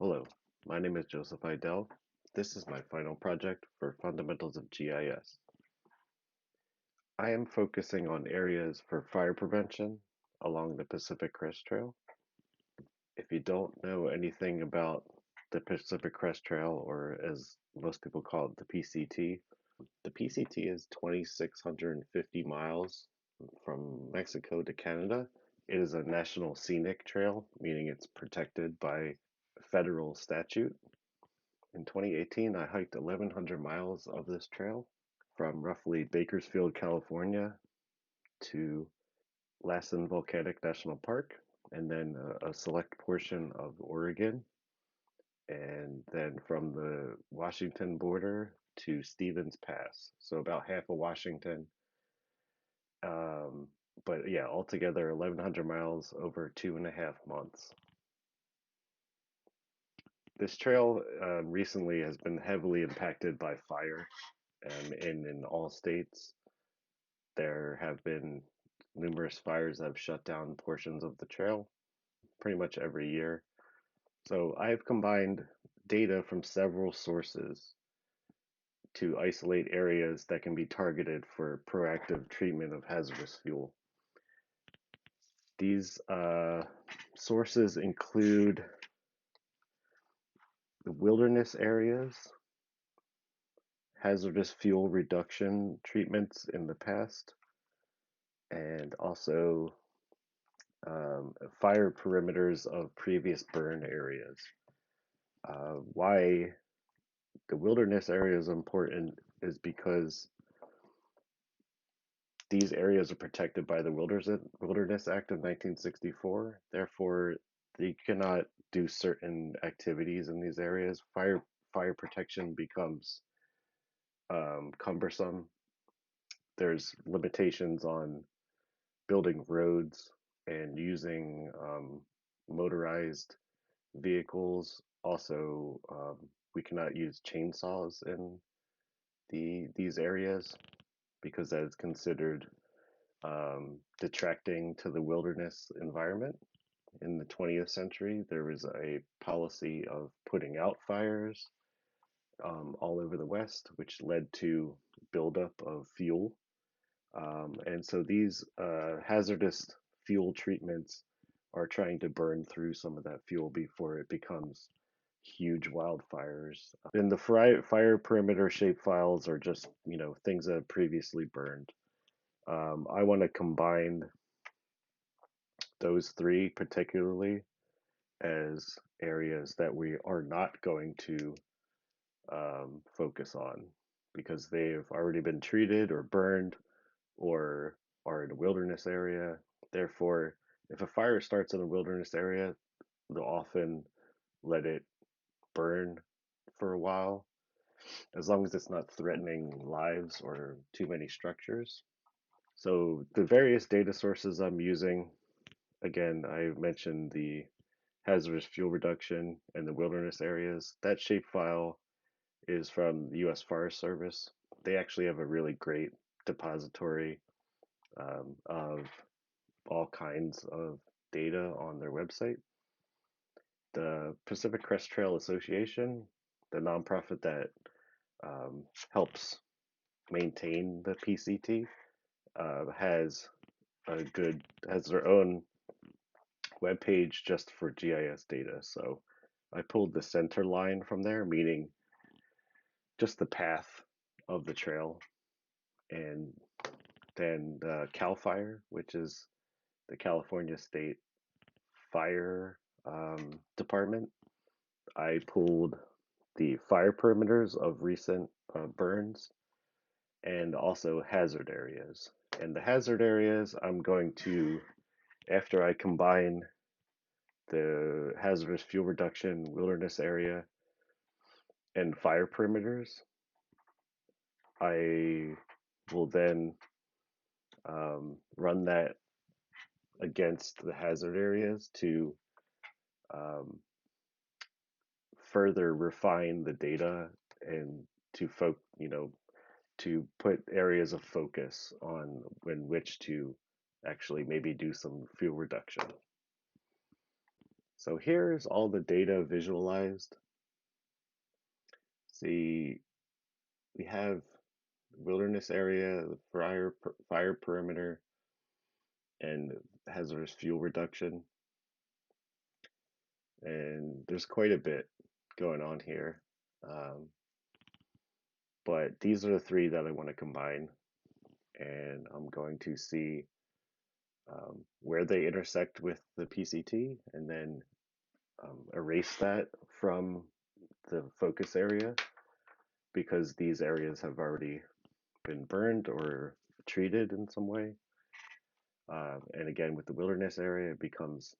Hello, my name is Joseph Idell. This is my final project for Fundamentals of GIS. I am focusing on areas for fire prevention along the Pacific Crest Trail. If you don't know anything about the Pacific Crest Trail, or as most people call it, the PCT is 2,650 miles from Mexico to Canada. It is a national scenic trail, meaning it's protected by federal statute. In 2018, I hiked 1,100 miles of this trail from roughly Bakersfield, California to Lassen Volcanic National Park, and then a select portion of Oregon, and then from the Washington border to Stevens Pass. So about half of Washington. Um, but yeah, altogether 1,100 miles over 2.5 months. This trail recently has been heavily impacted by fire in all states. There have been numerous fires that have shut down portions of the trail pretty much every year. So I've combined data from several sources to isolate areas that can be targeted for proactive treatment of hazardous fuel. These sources include the wilderness areas, hazardous fuel reduction treatments in the past, and also fire perimeters of previous burn areas. Why the wilderness area is important is because these areas are protected by the Wilderness Act of 1964. Therefore, they cannot do certain activities in these areas. Fire protection becomes cumbersome. There's limitations on building roads and using motorized vehicles. Also, we cannot use chainsaws in these areas because that is considered detracting to the wilderness environment. In the 20th century, there was a policy of putting out fires all over the West, which led to buildup of fuel. And so these hazardous fuel treatments are trying to burn through some of that fuel before it becomes huge wildfires. And the fire perimeter shape files are just, things that have previously burned. I want to combine those three particularly as areas that we are not going to focus on because they've already been treated or burned or are in a wilderness area. Therefore, if a fire starts in a wilderness area, they'll often let it burn for a while, as long as it's not threatening lives or too many structures. So the various data sources I'm using, again, I mentioned the hazardous fuel reduction and the wilderness areas. That shapefile is from the U.S. Forest Service. They actually have a really great depository of all kinds of data on their website. The Pacific Crest Trail Association, the nonprofit that helps maintain the PCT, has has their own webpage just for GIS data. So I pulled the center line from there, meaning just the path of the trail, and then the CAL FIRE, which is the California State Fire Department. I pulled the fire perimeters of recent burns and also hazard areas. And the hazard areas, I'm going to, after I combine the hazardous fuel reduction wilderness area and fire perimeters, I will then run that against the hazard areas to um, further refine the data and to put areas of focus on in which to actually maybe do some fuel reduction. So here's all the data visualized. See, we have wilderness area, the fire perimeter, and hazardous fuel reduction. And there's quite a bit going on here. Um, but these are the three that I want to combine, and I'm going to see where they intersect with the PCT, and then erase that from the focus area because these areas have already been burned or treated in some way. And again, with the wilderness area, it becomes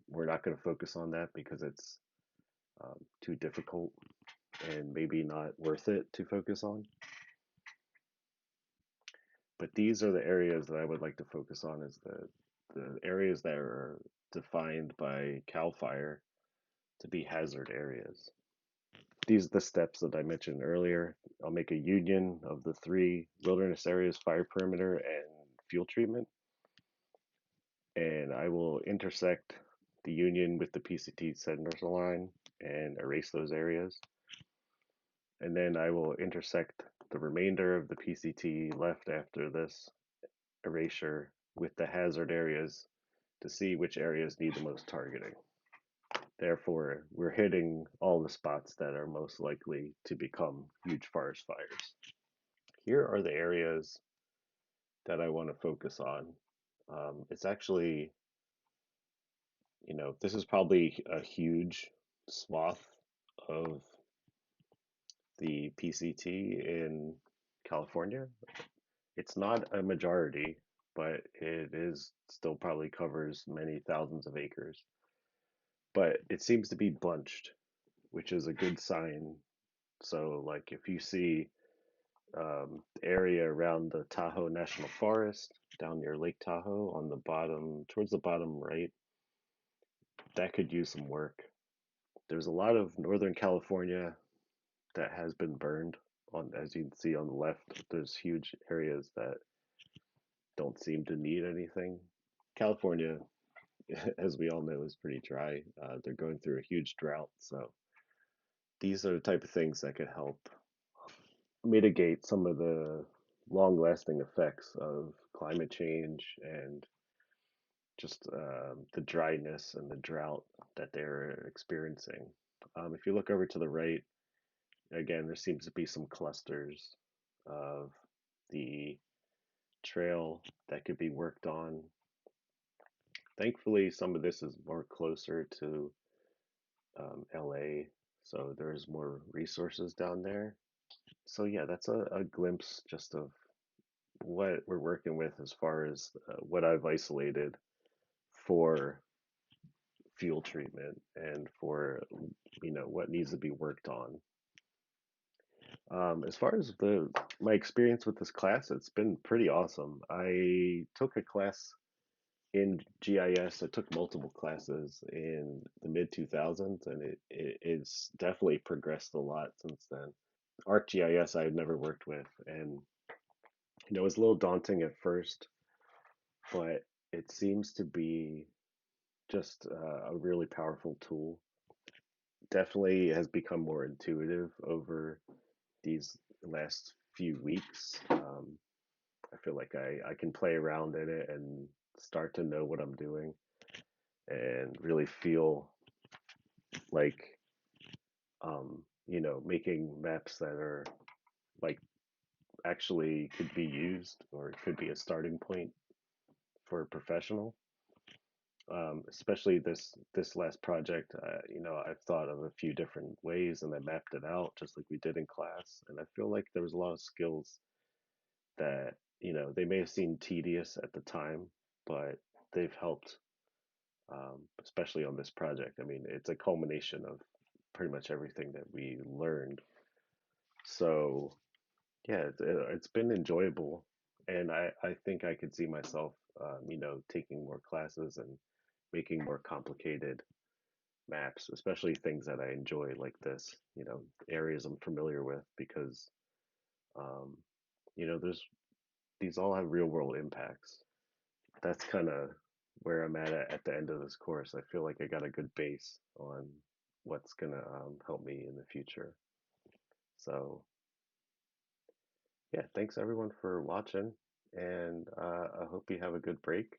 we're not going to focus on that because it's too difficult and maybe not worth it to focus on. But these are the areas that I would like to focus on is the areas that are defined by CAL FIRE to be hazard areas. These are the steps that I mentioned earlier. I'll make a union of the three wilderness areas, fire perimeter, and fuel treatment. And I will intersect the union with the PCT center line and erase those areas. And then I will intersect the remainder of the PCT left after this erasure with the hazard areas to see which areas need the most targeting. Therefore, we're hitting all the spots that are most likely to become huge forest fires. Here are the areas that I want to focus on. It's actually, this is probably a huge swath of the PCT in California. It's not a majority, but it is still probably covers many thousands of acres. But it seems to be bunched, which is a good sign. So, like, if you see the area around the Tahoe National Forest down near Lake Tahoe on the bottom, towards the bottom right, that could use some work. There's a lot of Northern California that has been burned. As you can see on the left, there's huge areas that don't seem to need anything. California, as we all know, is pretty dry. They're going through a huge drought, so these are the type of things that could help mitigate some of the long-lasting effects of climate change and just the dryness and the drought that they're experiencing. If you look over to the right, again, there seems to be some clusters of the trail that could be worked on. Thankfully, some of this is more closer to LA, so there's more resources down there. So yeah, that's a glimpse just of what we're working with as far as what I've isolated for fuel treatment and for what needs to be worked on. As far as the my experience with this class, it's been pretty awesome. I took a class in GIS. I took multiple classes in the mid 2000s, and it's definitely progressed a lot since then. ArcGIS I had never worked with, and it was a little daunting at first, but it seems to be just a really powerful tool. Definitely has become more intuitive over these last few weeks. I feel like I can play around in it and start to know what I'm doing and really feel like making maps that are like actually could be used or it could be a starting point for a professional. Especially this last project, I've thought of a few different ways and I mapped it out just like we did in class. And I feel like there was a lot of skills that they may have seemed tedious at the time, but they've helped, especially on this project. I mean, it's a culmination of pretty much everything that we learned. So yeah, it's been enjoyable, and I think I could see myself, taking more classes and making more complicated maps, especially things that I enjoy like this, areas I'm familiar with because, um, there's these all have real world impacts. That's kind of where I'm at the end of this course. I feel like I got a good base on what's gonna help me in the future. So yeah, thanks everyone for watching, and I hope you have a good break.